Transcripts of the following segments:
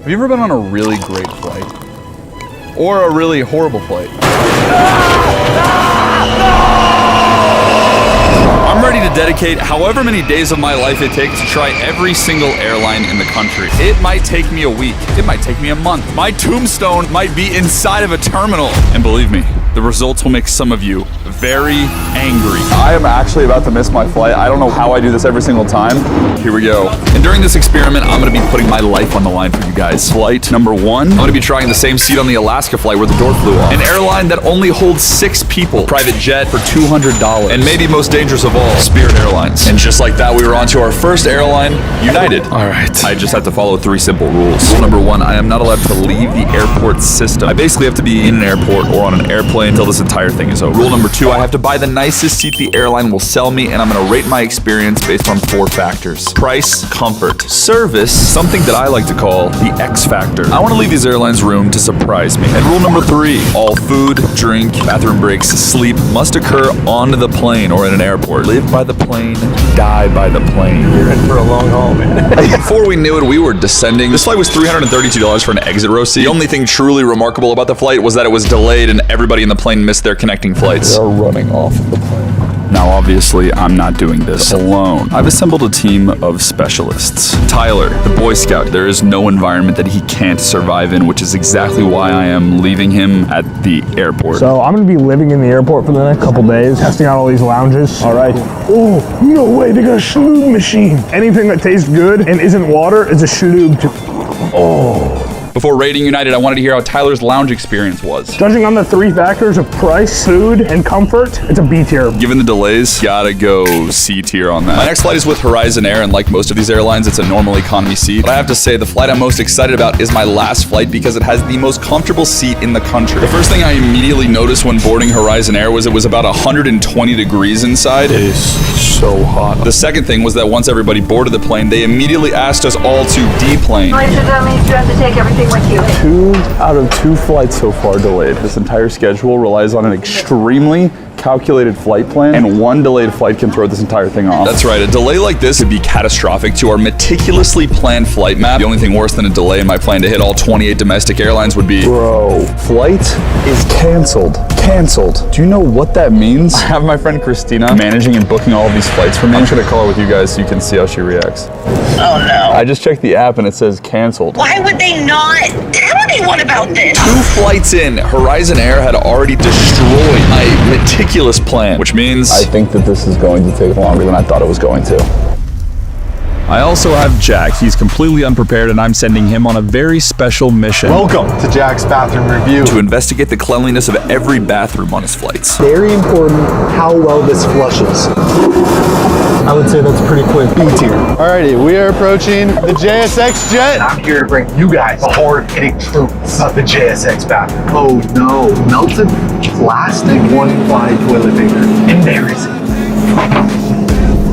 Have you ever been on a really great flight? Or a really horrible flight? I'm ready to dedicate however many days of my life it takes to try every single airline in the country. It might take me a week. It might take me a month. My tombstone might be inside of a terminal. And believe me, the results will make some of you very angry. I am actually about to miss my flight. I don't know how I do this every single time. Here we go. And during this experiment, I'm gonna be putting my life on the line for you guys. Flight number 1, I'm gonna be trying the same seat on the Alaska flight where the door flew off. An airline that only holds 6 people. Private jet for $200. And maybe most dangerous of all, Spirit Airlines. And just like that, we were on to our first airline, United. All right. I just have to follow 3 simple rules. Rule number 1, I am not allowed to leave the airport system. I basically have to be in an airport or on an airplane until this entire thing is over. Rule number 2, I have to buy the nicest seat the airline will sell me, and I'm gonna rate my experience based on 4 factors. Price, comfort, service, something that I like to call the X factor. I wanna leave these airlines room to surprise me. And rule number 3, all food, drink, bathroom breaks, sleep must occur on the plane or in an airport. Live by the plane, die by the plane. You're in for a long haul, man. Before we knew it, we were descending. This flight was $332 for an exit row seat. The only thing truly remarkable about the flight was that it was delayed and everybody in the plane missed their connecting flights. They're running off of the plane. Now, obviously, I'm not doing this alone. I've assembled a team of specialists. Tyler, the Boy Scout, there is no environment that he can't survive in, which is exactly why I am leaving him at the airport. So I'm gonna be living in the airport for the next couple days, testing out all these lounges. All right. Oh, no way, they got a schlug machine. Anything that tastes good and isn't water is a schlug. Oh. Before rating United, I wanted to hear how Tyler's lounge experience was. Judging on the 3 factors of price, food, and comfort, it's a B tier. Given the delays, gotta go C tier on that. My next flight is with Horizon Air, and like most of these airlines, it's a normal economy seat. But I have to say, the flight I'm most excited about is my last flight because it has the most comfortable seat in the country. The first thing I immediately noticed when boarding Horizon Air was it was about 120 degrees inside. It is so hot. The second thing was that once everybody boarded the plane, they immediately asked us all to deplane. Right, so that means you have to take everything with you. 2 out of 2 flights so far delayed. This entire schedule relies on an extremely calculated flight plan, and 1 delayed flight can throw this entire thing off. That's right, a delay like this could be catastrophic to our meticulously planned flight map. The only thing worse than a delay in my plan to hit all 28 domestic airlines would be, bro, flight is canceled. Canceled. Do you know what that means? I have my friend Christina managing and booking all of these flights for me. I'm just gonna call her with you guys so you can see how she reacts. Oh no. I just checked the app and it says canceled. Why would they not tell anyone about this? 2 flights in, Horizon Air had already destroyed my meticulous plan, which means I think that this is going to take longer than I thought it was going to. I also have Jack. He's completely unprepared and I'm sending him on a very special mission. Welcome to Jack's bathroom review. To investigate the cleanliness of every bathroom on his flights. Very important how well this flushes. I would say that's pretty quick. B tier. Alrighty, we are approaching the JSX jet. I'm here to bring you guys the hard-hitting truths of the JSX bathroom. Oh no, melted plastic 1-ply toilet paper. Embarrassing.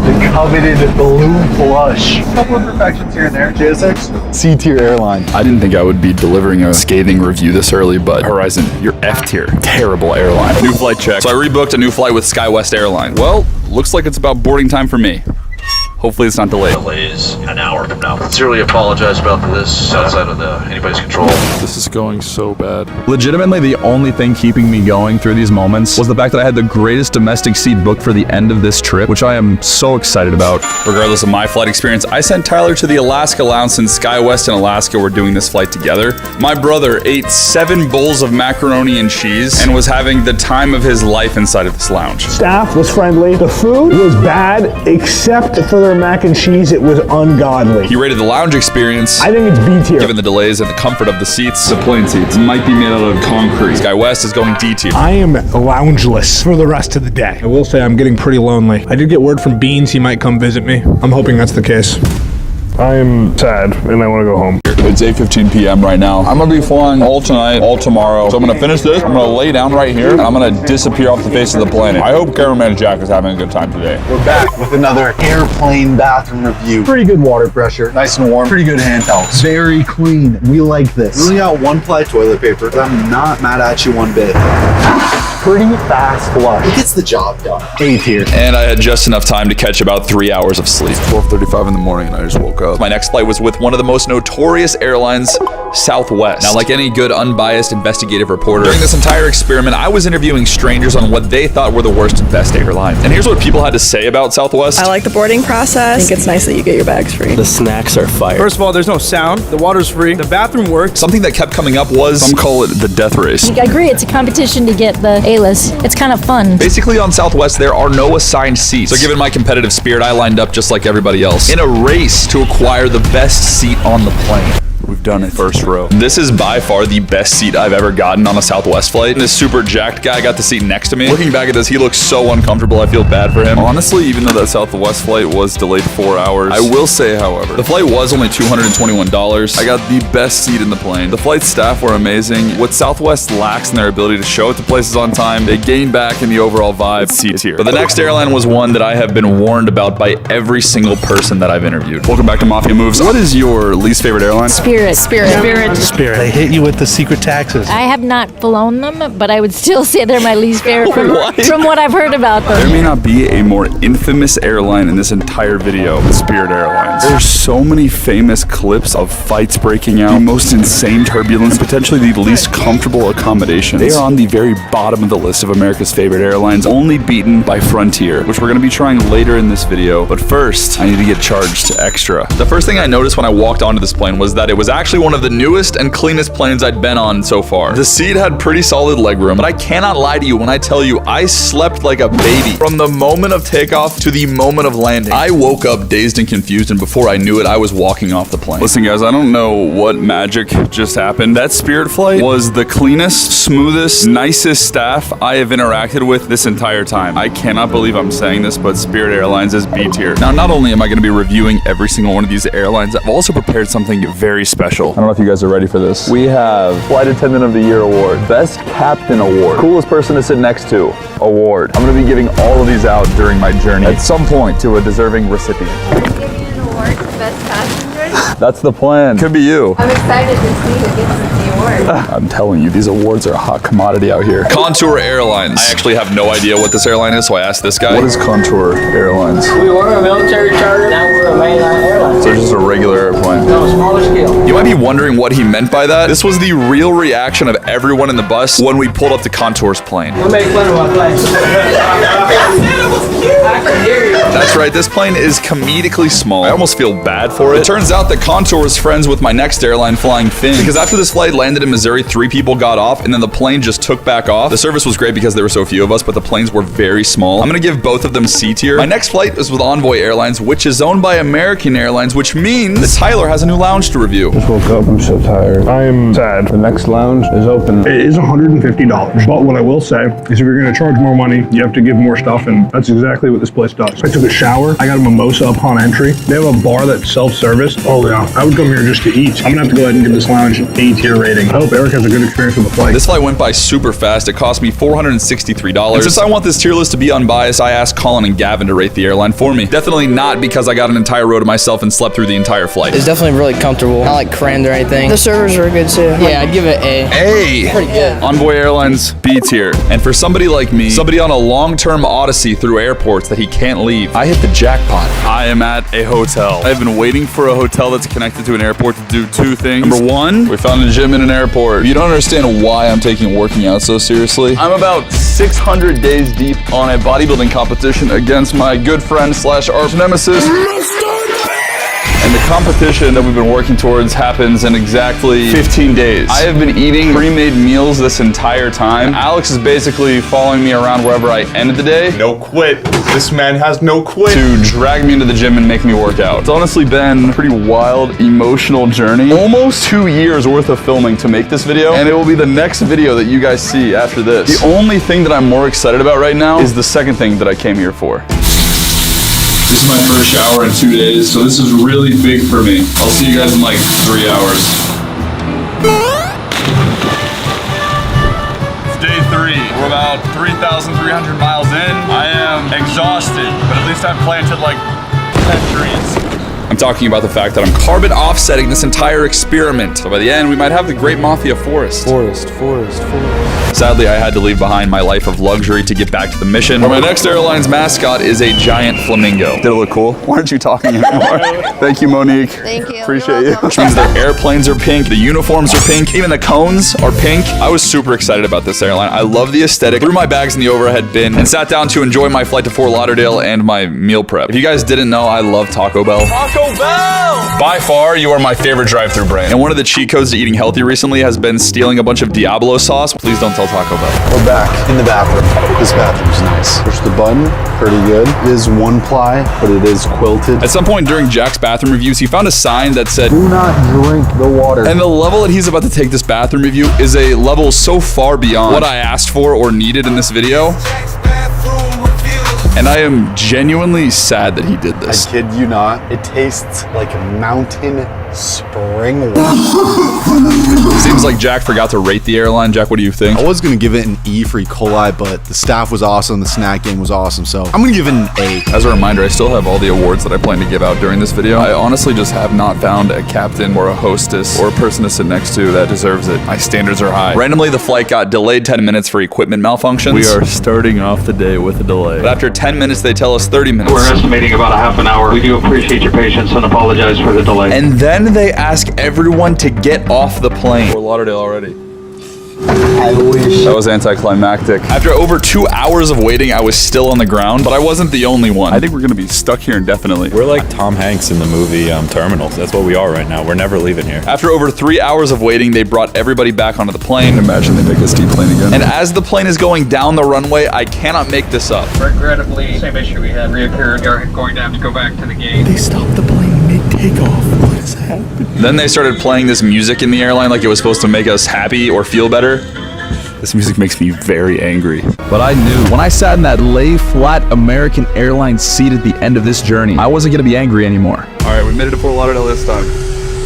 The coveted balloon flush. A couple of imperfections here and there. JSX, C tier airline. I didn't think I would be delivering a scathing review this early, but Horizon, you're F tier. Terrible airline. New flight check. So I rebooked a new flight with SkyWest Airline. Well, looks like it's about boarding time for me. Hopefully it's not delayed. Delays an hour from now. Sincerely apologize about this outside of anybody's control. This is going so bad. Legitimately, the only thing keeping me going through these moments was the fact that I had the greatest domestic seat booked for the end of this trip, which I am so excited about. Regardless of my flight experience, I sent Tyler to the Alaska lounge since SkyWest and Alaska were doing this flight together. My brother ate 7 bowls of macaroni and cheese and was having the time of his life inside of this lounge. Staff was friendly. The food was bad, except for their mac and cheese. It was ungodly. He rated the lounge experience. I think it's B tier. Given the delays and the comfort of the seats, the plane seats might be made out of concrete. SkyWest is going D tier. I am loungeless for the rest of the day. I will say I'm getting pretty lonely. I did get word from Beans he might come visit me. I'm hoping that's the case. I am sad and I want to go home. It's 8:15 p.m. right now. I'm gonna be flying all tonight, all tomorrow. So I'm gonna finish this, I'm gonna lay down right here, and I'm gonna disappear off the face of the planet. I hope Cameraman Jack is having a good time today. We're back with another airplane bathroom review. Pretty good water pressure, nice and warm. Pretty good hand towels. Very clean. We like this. We only got 1-ply toilet paper. I'm not mad at you one bit. Pretty fast flush. It gets the job done. A tier. And I had just enough time to catch about 3 hours of sleep. 12:35 in the morning and I just woke up. My next flight was with one of the most notorious airlines Southwest. Now, like any good unbiased investigative reporter, during this entire experiment, I was interviewing strangers on what they thought were the worst and best airlines. And here's what people had to say about Southwest. I like the boarding process. I think it's nice that you get your bags free. The snacks are fire. First of all, there's no sound. The water's free. The bathroom works. Something that kept coming up was, some call it the death race. I agree, it's a competition to get the A-list. It's kind of fun. Basically, on Southwest, there are no assigned seats. So given my competitive spirit, I lined up just like everybody else in a race to acquire the best seat on the plane. We've done it. First row. This is by far the best seat I've ever gotten on a Southwest flight. And this super jacked guy got the seat next to me. Looking back at this, he looks so uncomfortable. I feel bad for him. Honestly, even though that Southwest flight was delayed 4 hours, I will say, however, the flight was only $221. I got the best seat in the plane. The flight staff were amazing. What Southwest lacks in their ability to show it to places on time, they gain back in the overall vibe. C tier. But the next airline was one that I have been warned about by every single person that I've interviewed. Welcome back to Mafia Moves. What is your least favorite airline? Spirit. They hit you with the secret taxes. I have not flown them, but I would still say they're my least favorite from what I've heard about them. There may not be a more infamous airline in this entire video than Spirit Airlines. There's so many famous clips of fights breaking out, the most insane turbulence, potentially the least comfortable accommodations. They are on the very bottom of the list of America's favorite airlines, only beaten by Frontier, which we're going to be trying later in this video. But first, I need to get charged extra. The first thing I noticed when I walked onto this plane was that it was actually one of the newest and cleanest planes I'd been on so far. The seat had pretty solid legroom, but I cannot lie to you when I tell you I slept like a baby. From the moment of takeoff to the moment of landing, I woke up dazed and confused, and before I knew it, I was walking off the plane. Listen, guys, I don't know what magic just happened. That Spirit flight was the cleanest, smoothest, nicest staff I have interacted with this entire time. I cannot believe I'm saying this, but Spirit Airlines is B tier. Now, not only am I going to be reviewing every single one of these airlines, I've also prepared something very special. I don't know if you guys are ready for this. We have Flight Attendant of the Year Award, Best Captain Award, Coolest Person to Sit Next to Award. I'm going to be giving all of these out during my journey at some point to a deserving recipient. Give you an award for best passenger. That's the plan. Could be you. I'm excited to see who gets the award. I'm telling you, these awards are a hot commodity out here. Contour Airlines. I actually have no idea what this airline is, so I asked this guy. What is Contour Airlines? We were a military charter, now we're a mainline airline. So just a regular airplane. No, smaller scale. You might be wondering what he meant by that. This was the real reaction of everyone in the bus when we pulled up to Contour's plane. We'll make fun of our plane. I can hear you. That's right, this plane is comedically small. I almost feel bad for it. It turns out that Contour is friends with my next airline, Flying Finn, because after this flight landed in Missouri, 3 people got off, and then the plane just took back off. The service was great because there were so few of us, but the planes were very small. I'm gonna give both of them C tier. My next flight is with Envoy Airlines, which is owned by American Airlines, which means that Tyler has a new lounge to review. Just woke up, I'm so tired. I am sad. The next lounge is open. It is $150, but what I will say is if you're gonna charge more money, you have to give more stuff, and that's exactly what this place does. I took a shower, I got a mimosa upon entry. They have a bar that's self-service. Oh yeah, I would come here just to eat. I'm gonna have to go ahead and give this lounge an A tier rating. I hope Eric has a good experience with the flight. This flight went by super fast. It cost me $463. And since I want this tier list to be unbiased, I asked Colin and Gavin to rate the airline for me. Definitely not because I got an entire row to myself and slept through the entire flight. It's definitely really comfortable. Not like crammed or anything. The servers were good too. Yeah, I'd give it A. A. Pretty good. Envoy Airlines, B tier. And for somebody like me, somebody on a long-term odyssey through airports that he can't leave, I hit the jackpot. I am at a hotel. I've been waiting for a hotel that's connected to an airport to do 2 things. Number 1, we found a gym in an airport. You don't understand why I'm taking working out so seriously. I'm about 600 days deep on a bodybuilding competition against my good friend / arch nemesis. And the competition that we've been working towards happens in exactly 15 days. I have been eating pre-made meals this entire time. Alex is basically following me around wherever I ended the day. No quit. This man has no quit. To drag me into the gym and make me work out. It's honestly been a pretty wild, emotional journey. Almost 2 years worth of filming to make this video, and it will be the next video that you guys see after this. The only thing that I'm more excited about right now is the second thing that I came here for. This is my first shower in 2 days, so this is really big for me. I'll see you guys in like 3 hours. It's day 3. We're about 3,300 miles in. I am exhausted, but at least I've planted like 10 trees. I'm talking about the fact that I'm carbon offsetting this entire experiment. So by the end, we might have the Great Mafia Forest. Forest. Sadly, I had to leave behind my life of luxury to get back to the mission, where my next airline's mascot is a giant flamingo. Did it look cool? Why aren't you talking anymore? Thank you, Monique. Thank you. Appreciate you. Which means their airplanes are pink, the uniforms are pink, even the cones are pink. I was super excited about this airline. I love the aesthetic. Threw my bags in the overhead bin and sat down to enjoy my flight to Fort Lauderdale and my meal prep. If you guys didn't know, I love Taco Bell. Taco Bell! By far, you are my favorite drive-thru brand. And one of the cheat codes to eating healthy recently has been stealing a bunch of Diablo sauce. Please don't tell Taco Bell. We're back in the bathroom. This bathroom's nice. Push the button, pretty good. It is one ply, but it is quilted. At some point during Jack's bathroom reviews, he found a sign that said, "Do not drink the water." And the level that he's about to take this bathroom review is a level so far beyond what I asked for or needed in this video. And I am genuinely sad that he did this. I kid you not. It tastes like mountain spring water. Seems like Jack forgot to rate the airline. Jack, what do you think? I was gonna give it an E for E. coli, but the staff was awesome, the snack game was awesome, so I'm gonna give it an A. As a reminder, I still have all the awards that I plan to give out during this video. I honestly just have not found a captain or a hostess or a person to sit next to that deserves it. My standards are high. Randomly, the flight got delayed 10 minutes for equipment malfunctions. We are starting off the day with a delay. But after 10 minutes, they tell us 30 minutes. We're estimating about a half an hour. We do appreciate your patience and apologize for the delay. And then they ask everyone to get off the plane. Fort Lauderdale already. I wish. That was anticlimactic. After over 2 hours of waiting, I was still on the ground, but I wasn't the only one. I think we're gonna be stuck here indefinitely. We're like Tom Hanks in the movie Terminals. That's what we are right now. We're never leaving here. After over 3 hours of waiting, they brought everybody back onto the plane. Imagine they make us deplane again. And as the plane is going down the runway, I cannot make this up. Regrettably, same issue we had reoccurred. You're going to have to go back to the gate. They stopped the plane mid-takeoff. What is happening? Then they started playing this music in the airline like it was supposed to make us happy or feel better. This music makes me very angry. But I knew when I sat in that lay-flat American Airlines seat at the end of this journey, I wasn't gonna be angry anymore. All right, we made it to Fort Lauderdale this time.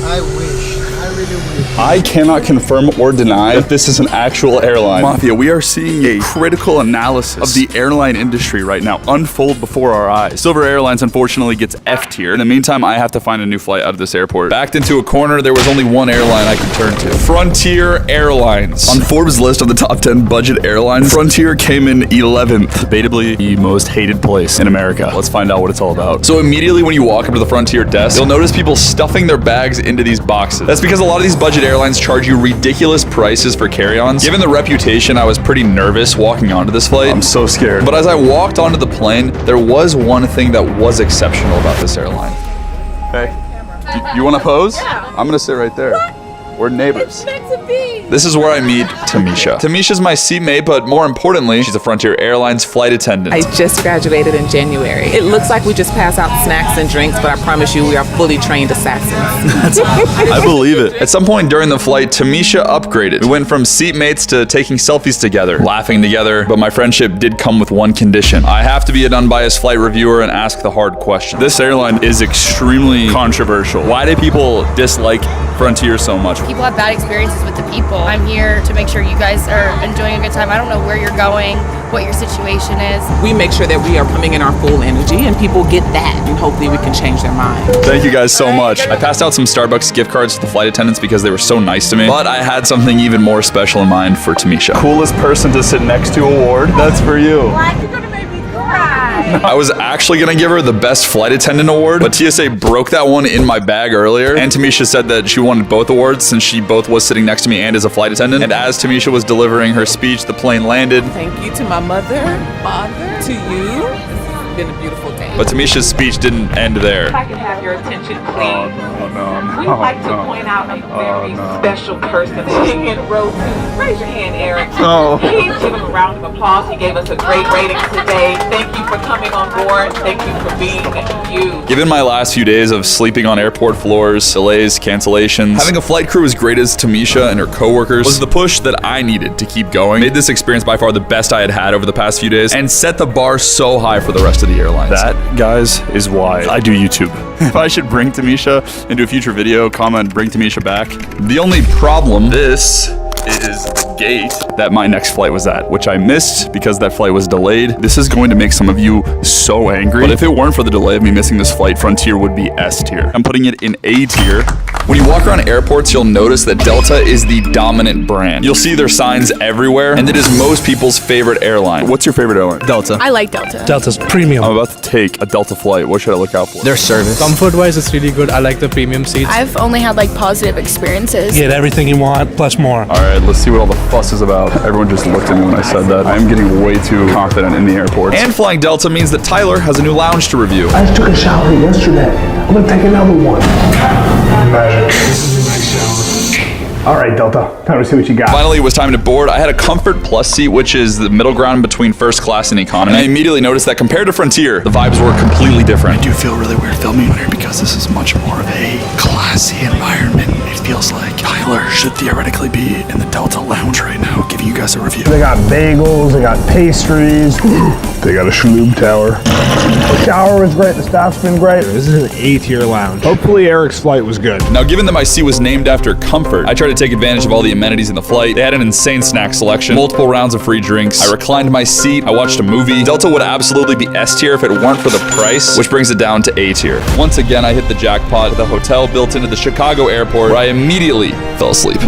I wish. I really wish. I cannot confirm or deny that this is an actual airline. Mafia, we are seeing a critical analysis of the airline industry right now unfold before our eyes. Silver Airlines unfortunately gets F tier. In the meantime, I have to find a new flight out of this airport. Backed into a corner, there was only one airline I could turn to. Frontier Airlines. On Forbes' list of the top 10 budget airlines, Frontier came in 11th. Debatably the most hated place in America. Let's find out what it's all about. So immediately when you walk up to the Frontier desk, you'll notice people stuffing their bags into these boxes. That's because a lot of these budget airlines charge you ridiculous prices for carry-ons. Given the reputation, I was pretty nervous walking onto this flight. I'm so scared. But as I walked onto the plane, there was one thing that was exceptional about this airline. Hey, you want to pose? Yeah. I'm gonna sit right there. We're neighbors. This is where I meet Tamisha. Tamisha's my seatmate, but more importantly, she's a Frontier Airlines flight attendant. I just graduated in January. It looks like we just pass out snacks and drinks, but I promise you we are fully trained assassins. I believe it. At some point during the flight, Tamisha upgraded. We went from seatmates to taking selfies together, laughing together, but my friendship did come with one condition. I have to be an unbiased flight reviewer and ask the hard question. This airline is extremely controversial. Why do people dislike Frontier so much? People have bad experiences with the people. I'm here to make sure you guys are enjoying a good time. I don't know where you're going, what your situation is. We make sure that we are coming in our full energy and people get that, and hopefully we can change their mind. Thank you guys so much. I passed out some Starbucks gift cards to the flight attendants because they were so nice to me, but I had something even more special in mind for Tamisha. Coolest person to sit next to award. That's for you. You're gonna make me cry. I was actually gonna give her the best flight attendant award, but TSA broke that one in my bag earlier, and Tamisha said that she wanted both awards since she both was sitting next to me and is a flight attendant. And as Tamisha was delivering her speech, the plane landed. Thank you to my mother, father, to you. It's been a beautiful day. But Tamisha's speech didn't end there. If I can have your attention, please. We'd like to point out a very special person sitting in row 2. Raise your hand, Eric. Please give him a round of applause. He gave us a great rating today. Thank you for coming on board. Thank you for being you. Given my last few days of sleeping on airport floors, delays, cancellations, having a flight crew as great as Tamisha and her coworkers was the push that I needed to keep going. Made this experience by far the best I had had over the past few days and set the bar so high for the rest of the airlines. That, guys, is why I do YouTube. If I should bring Tamisha into a future video, comment, bring Tamisha back. The only problem, this is the gate that my next flight was at, which I missed because that flight was delayed. This is going to make some of you so angry. But if it weren't for the delay of me missing this flight, Frontier would be S tier. I'm putting it in A tier. When you walk around airports, you'll notice that Delta is the dominant brand. You'll see their signs everywhere, and it is most people's favorite airline. What's your favorite airline? Delta. I like Delta. Delta's premium. I'm about to take a Delta flight. What should I look out for? Their service. Comfort-wise, it's really good. I like the premium seats. I've only had like positive experiences. Get everything you want, plus more. All right, let's see what all the fuss is about. Everyone just looked at me when I said that. I'm getting way too confident in the airports. And flying Delta means that Tyler has a new lounge to review. I just took a shower yesterday. I'm gonna take another one. Imagine. This is a nice shower. All right, Delta, time to see what you got. Finally, it was time to board. I had a Comfort Plus seat, which is the middle ground between first class and economy. And I immediately noticed that compared to Frontier, the vibes were completely different. I do feel really weird filming on here because this is much more of a classy environment. It feels like Tyler should theoretically be in the Delta lounge right now, giving you guys a review. They got bagels, they got pastries, they got a Schloob tower. The shower was great, the staff's been great. This is an A-tier lounge. Hopefully Eric's flight was good. Now, given that my seat was named after Comfort, I tried to take advantage of all the amenities in the flight. They had an insane snack selection, multiple rounds of free drinks. I reclined my seat, I watched a movie. Delta would absolutely be S tier if it weren't for the price, which brings it down to A tier. Once again, I hit the jackpot with a hotel built into the Chicago airport where I immediately fell asleep.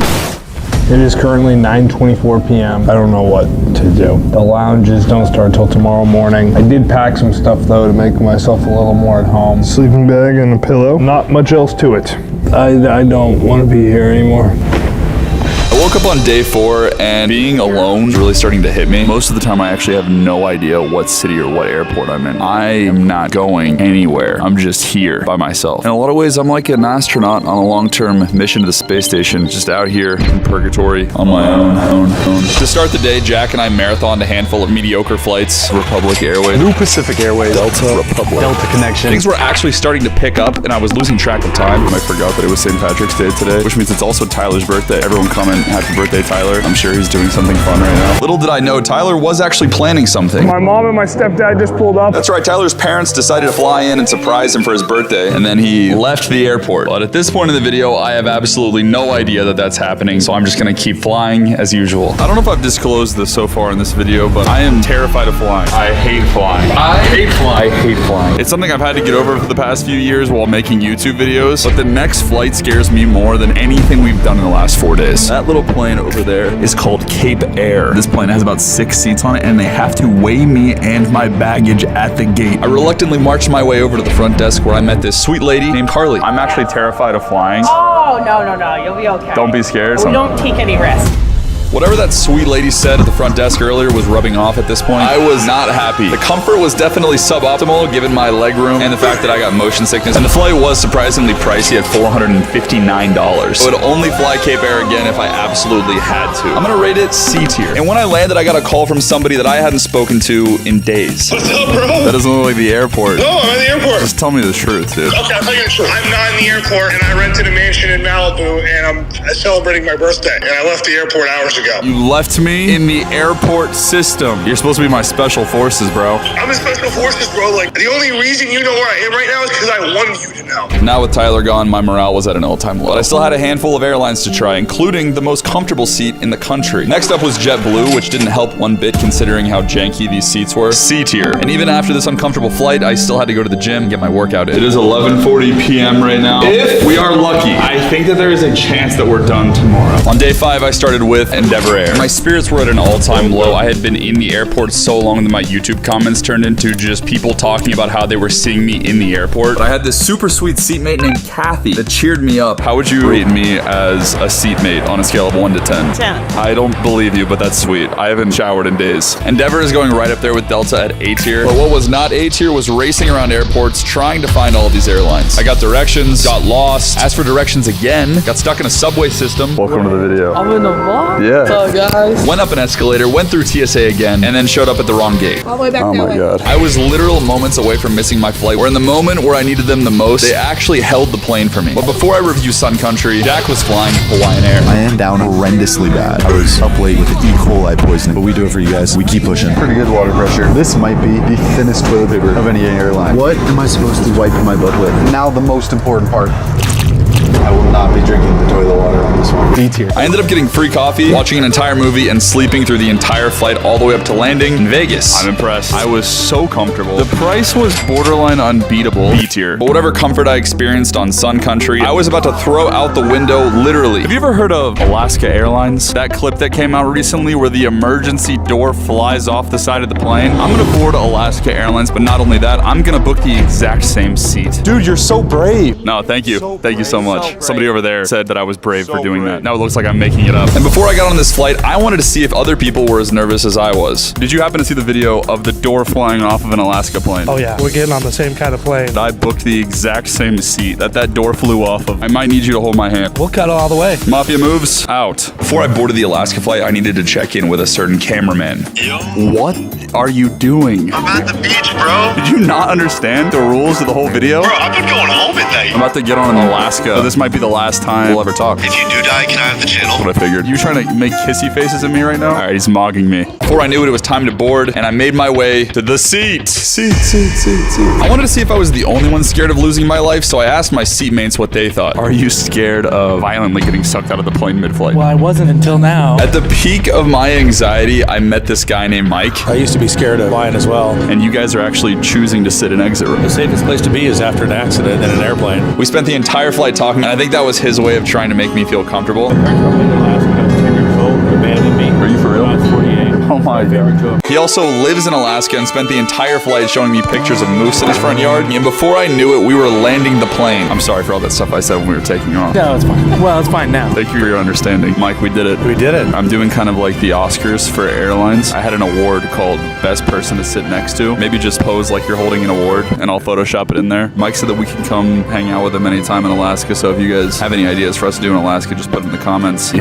It is currently 9:24 p.m. I don't know what to do. The lounges don't start till tomorrow morning. I did pack some stuff though to make myself a little more at home. Sleeping bag and a pillow. Not much else to it. I don't want to be here anymore. I woke up on day 4 and being alone is really starting to hit me. Most of the time I actually have no idea what city or what airport I'm in. I am not going anywhere. I'm just here by myself. In a lot of ways, I'm like an astronaut on a long-term mission to the space station, just out here in purgatory on my own. To start the day, Jack and I marathoned a handful of mediocre flights. Republic Airways, New Pacific Airways, Delta, Republic, Delta connection. Things were actually starting to pick up and I was losing track of time. I forgot that it was St. Patrick's Day today, which means it's also Tyler's birthday. Everyone comment, happy birthday, Tyler. I'm sure he's doing something fun right now. Little did I know, Tyler was actually planning something. My mom and my stepdad just pulled up. That's right, Tyler's parents decided to fly in and surprise him for his birthday, and then he left the airport. But at this point in the video, I have absolutely no idea that that's happening, so I'm just gonna keep flying as usual. I don't know if I've disclosed this so far in this video, but I am terrified of flying. I hate flying. I hate flying. It's something I've had to get over for the past few years while making YouTube videos, but the next flight scares me more than anything we've done in the last 4 days. That little plane over there is called Cape Air. This plane has about 6 seats on it, and they have to weigh me and my baggage at the gate. I reluctantly marched my way over to the front desk where I met this sweet lady named Carly. I'm actually terrified of flying. Oh, no, you'll be okay. Don't be scared. We don't take any risks. Whatever that sweet lady said at the front desk earlier was rubbing off at this point. I was not happy. The comfort was definitely suboptimal given my leg room and the fact that I got motion sickness. And the flight was surprisingly pricey at $459. I would only fly Cape Air again if I absolutely had to. I'm gonna rate it C tier. And when I landed, I got a call from somebody that I hadn't spoken to in days. What's up, bro? That doesn't look like the airport. No, I'm at the airport. Just tell me the truth, dude. Okay, I'll tell you the truth. I'm not in the airport, and I rented a mansion in Malibu, and I'm celebrating my birthday. And I left the airport hours ago. You left me in the airport system. You're supposed to be my special forces, bro. I'm in special forces, bro. Like, the only reason you know where I am right now is because I wanted you to know. Now with Tyler gone, my morale was at an all-time low. But I still had a handful of airlines to try, including the most comfortable seat in the country. Next up was JetBlue, which didn't help one bit considering how janky these seats were. C tier. And even after this uncomfortable flight, I still had to go to the gym and get my workout in. It is 11:40 p.m. right now. If we are lucky, I think that there is a chance that we're done tomorrow. On day 5, I started with Endeavor Air. My spirits were at an all-time low. I had been in the airport so long that my YouTube comments turned into just people talking about how they were seeing me in the airport. But I had this super sweet seatmate named Kathy that cheered me up. How would you rate me as a seatmate on a scale of 1 to 10? 10. I don't believe you, but that's sweet. I haven't showered in days. Endeavor is going right up there with Delta at A tier. But what was not A tier was racing around airports trying to find all of these airlines. I got directions, got lost, asked for directions again, got stuck in a subway system. Welcome to the video. I'm in the vlog? Yeah. What's up, guys? Went up an escalator, went through TSA again, and then showed up at the wrong gate. All the way back Oh my god. I was literal moments away from missing my flight, where in the moment where I needed them the most, they actually held the plane for me. But before I review Sun Country, Jack was flying Hawaiian Air. I am down horrendously bad. I was up late with E. coli poisoning, but we do it for you guys. We keep pushing. Pretty good water pressure. This might be the thinnest toilet paper of any airline. What am I supposed to wipe my butt with? Now the most important part. I will not be drinking the toilet water on this one. D tier. I ended up getting free coffee, watching an entire movie, and sleeping through the entire flight all the way up to landing in Vegas. I'm impressed. I was so comfortable. The price was borderline unbeatable. B tier. But whatever comfort I experienced on Sun Country, I was about to throw out the window, literally. Have you ever heard of Alaska Airlines? That clip that came out recently where the emergency door flies off the side of the plane? I'm gonna board Alaska Airlines, but not only that, I'm gonna book the exact same seat. Dude, you're so brave. No, thank you. Thank you so much. Somebody over there said that I was brave for doing that. Now it looks like I'm making it up. And before I got on this flight, I wanted to see if other people were as nervous as I was. Did you happen to see the video of the door flying off of an Alaska plane? Oh yeah, we're getting on the same kind of plane. I booked the exact same seat that door flew off of. I might need you to hold my hand. We'll cut all the way. Mafia moves out. Before I boarded the Alaska flight, I needed to check in with a certain cameraman. What are you doing? I'm at the beach, bro. Did you not understand the rules of the whole video? Bro, I've been going home at night. I'm about to get on in Alaska, so this might be the last time we'll ever talk. If you do die, can I have the channel? That's what I figured. You trying to make kissy faces at me right now? All right, he's mogging me. Before I knew it was time to board, and I made my way to the seat. Seat. I wanted to see if I was the only one scared of losing my life, so I asked my seatmates what they thought. Are you scared of violently getting sucked out of the plane mid-flight? Well, I wasn't until now. At the peak of my anxiety, I met this guy named Mike. I used to be scared of flying as well. And you guys are actually choosing to sit in exit row. The safest place to be is after an accident in an airplane. We spent the entire flight talking, and I think that was his way of trying to make me feel comfortable. Are you for real? I was 48. Oh my god. He also lives in Alaska and spent the entire flight showing me pictures of moose in his front yard. And before I knew it, we were landing the plane. I'm sorry for all that stuff I said when we were taking off. No, it's fine. Well, it's fine now. Thank you for your understanding. Mike, we did it. We did it. I'm doing kind of like the Oscars for airlines. I had an award called Best Person to Sit Next to. Maybe just pose like you're holding an award and I'll Photoshop it in there. Mike said that we can come hang out with him anytime in Alaska. So if you guys have any ideas for us to do in Alaska, just put it in the comments.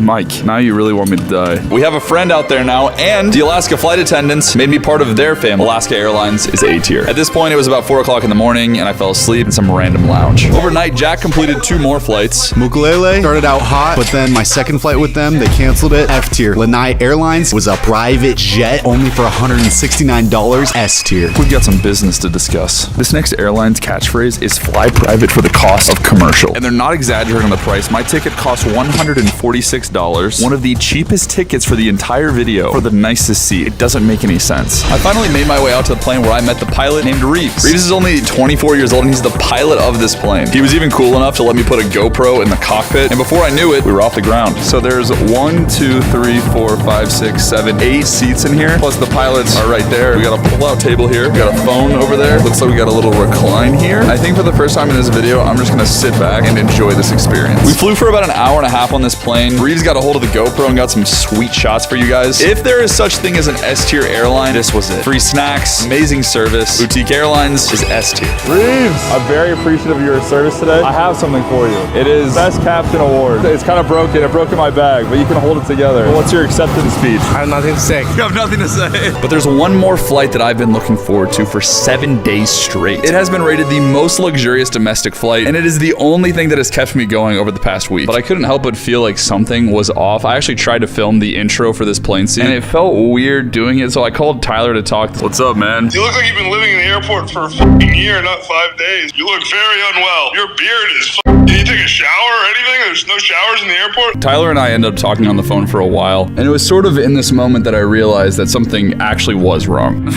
Mike, now you really want me to die. We have a friend out there now, and the Alaska flight attendants made me part of their family. Alaska Airlines is A tier. At this point, it was about 4 o'clock in the morning, and I fell asleep in some random lounge. Overnight, Jack completed 2 more flights. Mukulele started out hot, but then my second flight with them, they canceled it. F tier. Lanai Airlines was a private jet, only for $169. S tier. We've got some business to discuss. This next airline's catchphrase is fly private for the cost of commercial. And they're not exaggerating on the price. My ticket cost $146. One of the cheapest tickets for the entire video for the nicest seat. It doesn't make any sense. I finally made my way out to the plane where I met the pilot named Reeves. Reeves is only 24 years old and he's the pilot of this plane. He was even cool enough to let me put a GoPro in the cockpit. And before I knew it, we were off the ground. So there's 1, 2, 3, 4, 5, 6, 7, 8 seats in here. Plus the pilots are right there. We got a pull-out table here. We got a phone over there. Looks like we got a little recline here. I think for the first time in this video, I'm just gonna sit back and enjoy this experience. We flew for about an hour and a half on this plane. Reeves got a hold of the GoPro and got some sweet shots for you guys. If there is such thing as an S-tier airline, this was it. Free snacks, amazing service. Boutique Airlines is S-tier. Reeves, I'm very appreciative of your service today. I have something for you. It is Best Captain Award. It's kind of broken. It broke in my bag, but you can hold it together. Well, what's your acceptance speech? I have nothing to say. You have nothing to say. But there's one more flight that I've been looking forward to for 7 days straight. It has been rated the most luxurious domestic flight, and it is the only thing that has kept me going over the past week. But I couldn't help but feel like something was off. I actually tried to film the intro for this plane scene, and it felt weird doing it, so I called Tyler to talk. What's up, man? You look like you've been living in the airport for a f***ing year, not 5 days. You look very unwell. Your beard is Did you take a shower or anything? There's no showers in the airport? Tyler and I ended up talking on the phone for a while, and it was sort of in this moment that I realized that something actually was wrong.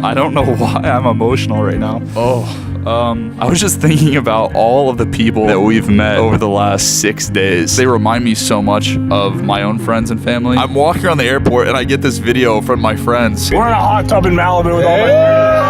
I don't know why I'm emotional right now. I was just thinking about all of the people that we've met over the last 6 days. They remind me so much of my own friends and family. I'm walking around the airport and I get this video from my friends. We're in a hot tub in Malibu with all my...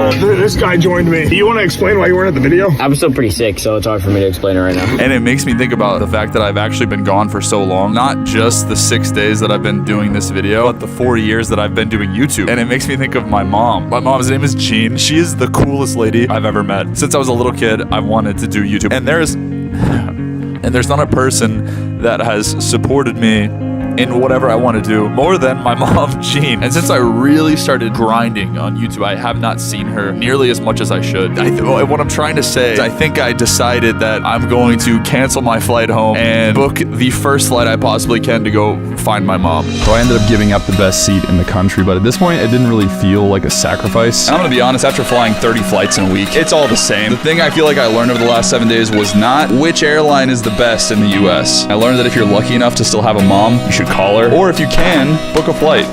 This guy joined me. Do you want to explain why you weren't at the video? I'm still pretty sick, so it's hard for me to explain it right now. And it makes me think about the fact that I've actually been gone for so long. Not just the 6 days that I've been doing this video, but the 4 years that I've been doing YouTube. And it makes me think of my mom. My mom's name is Jean. She is the coolest lady I've ever met. Since I was a little kid, I wanted to do YouTube. And there's not a person that has supported me in whatever I want to do more than my mom, Jean. And since I really started grinding on YouTube, I have not seen her nearly as much as I should. What I'm trying to say is I think I decided that I'm going to cancel my flight home and book the first flight I possibly can to go find my mom. So I ended up giving up the best seat in the country, but at this point, it didn't really feel like a sacrifice. And I'm gonna be honest, after flying 30 flights in a week, it's all the same. The thing I feel like I learned over the last 7 days was not which airline is the best in the US. I learned that if you're lucky enough to still have a mom, you should call her, or if you can, book a flight.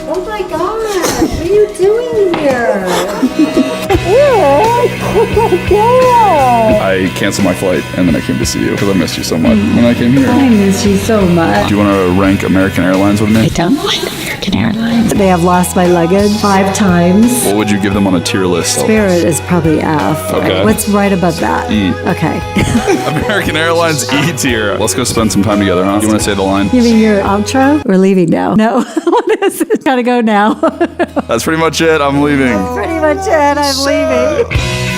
Oh my god, what are you doing here? I canceled my flight and then I came to see you because I missed you so much when I came here. I miss you so much. Do you want to rank American Airlines with me? I don't like American Airlines. They have lost my luggage 5 times. What would you give them on a tier list? Spirit is probably F. Okay. What's right above that? E. Okay. American Airlines E tier. Let's go spend some time together, huh? You want to say the line? You mean your outro? We're leaving now. No. What is it? Gotta go now. That's pretty much it. I'm leaving. Pretty much it. I'm leaving.